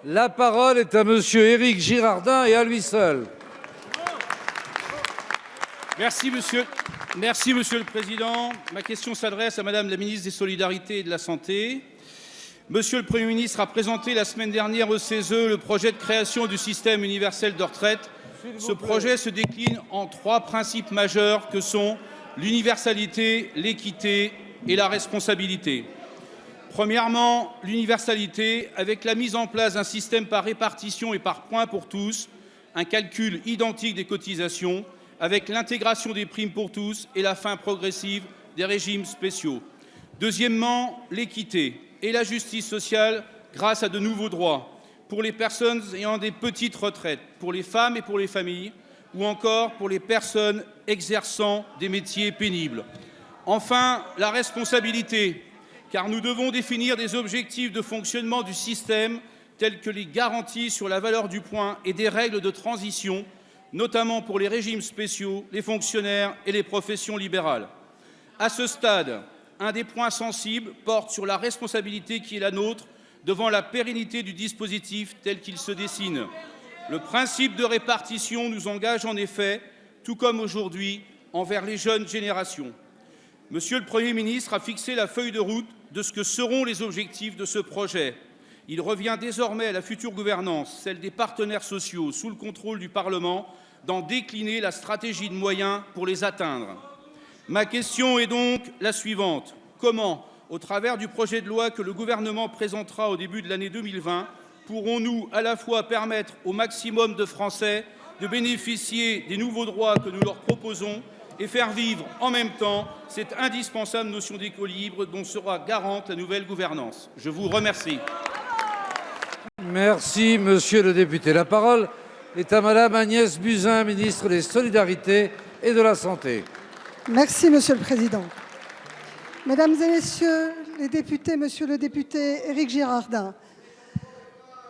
La parole est à Monsieur Éric Girardin et à lui seul. Merci, monsieur le Président. Ma question s'adresse à Madame la ministre des Solidarités et de la Santé. Monsieur le Premier ministre a présenté la semaine dernière au CESE le projet de création du système universel de retraite. Ce projet se décline en 3 principes majeurs que sont l'universalité, l'équité et la responsabilité. Premièrement, l'universalité, avec la mise en place d'un système par répartition et par points pour tous, un calcul identique des cotisations, avec l'intégration des primes pour tous et la fin progressive des régimes spéciaux. Deuxièmement, l'équité et la justice sociale grâce à de nouveaux droits pour les personnes ayant des petites retraites, pour les femmes et pour les familles, ou encore pour les personnes exerçant des métiers pénibles. Enfin, la responsabilité, car nous devons définir des objectifs de fonctionnement du système tels que les garanties sur la valeur du point et des règles de transition, notamment pour les régimes spéciaux, les fonctionnaires et les professions libérales. À ce stade, un des points sensibles porte sur la responsabilité qui est la nôtre devant la pérennité du dispositif tel qu'il se dessine. Le principe de répartition nous engage en effet, tout comme aujourd'hui, envers les jeunes générations. Monsieur le Premier ministre a fixé la feuille de route de ce que seront les objectifs de ce projet. Il revient désormais à la future gouvernance, celle des partenaires sociaux, sous le contrôle du Parlement, d'en décliner la stratégie de moyens pour les atteindre. Ma question est donc la suivante. Comment, au travers du projet de loi que le gouvernement présentera au début de l'année 2020, pourrons-nous à la fois permettre au maximum de Français de bénéficier des nouveaux droits que nous leur proposons et faire vivre en même temps cette indispensable notion d'équilibre dont sera garante la nouvelle gouvernance? Je vous remercie. Merci, monsieur le député. La parole est à Madame Agnès Buzyn, ministre des Solidarités et de la Santé. Merci, Monsieur le Président. Mesdames et Messieurs les députés, Monsieur le député Éric Girardin,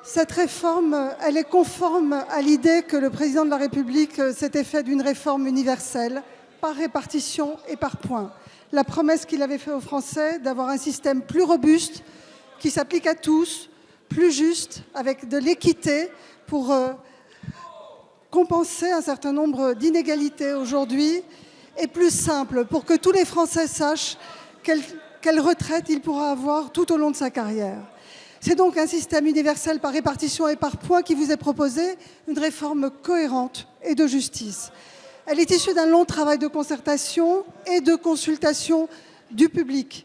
cette réforme, elle est conforme à l'idée que le Président de la République s'était fait d'une réforme universelle, par répartition et par points. La promesse qu'il avait faite aux Français d'avoir un système plus robuste, qui s'applique à tous, plus juste, avec de l'équité pour compenser un certain nombre d'inégalités aujourd'hui, et plus simple pour que tous les Français sachent quelle retraite il pourra avoir tout au long de sa carrière. C'est donc un système universel par répartition et par points qui vous est proposé, une réforme cohérente et de justice. Elle est issue d'un long travail de concertation et de consultation du public.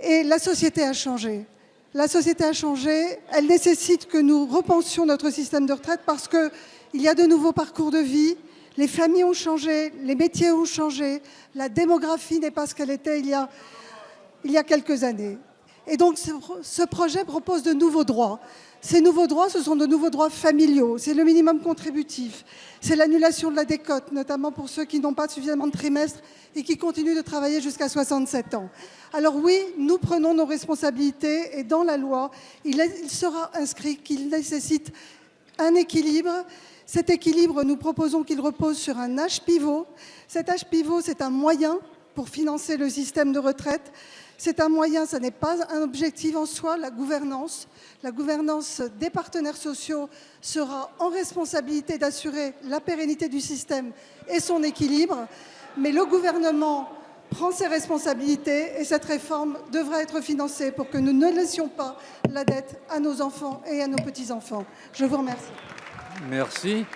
Et la société a changé. La société a changé. Elle nécessite que nous repensions notre système de retraite parce qu'il y a de nouveaux parcours de vie. Les familles ont changé, les métiers ont changé, la démographie n'est pas ce qu'elle était il y a quelques années. Et donc ce projet propose de nouveaux droits. Ces nouveaux droits, ce sont de nouveaux droits familiaux. C'est le minimum contributif. C'est l'annulation de la décote, notamment pour ceux qui n'ont pas suffisamment de trimestres et qui continuent de travailler jusqu'à 67 ans. Alors oui, nous prenons nos responsabilités et dans la loi, il sera inscrit qu'il nécessite un équilibre. Cet équilibre, nous proposons qu'il repose sur un âge pivot. Cet âge pivot, c'est un moyen pour financer le système de retraite. C'est un moyen, ce n'est pas un objectif en soi, la gouvernance. La gouvernance des partenaires sociaux sera en responsabilité d'assurer la pérennité du système et son équilibre. Mais le gouvernement prend ses responsabilités et cette réforme devra être financée pour que nous ne laissions pas la dette à nos enfants et à nos petits-enfants. Je vous remercie. Merci.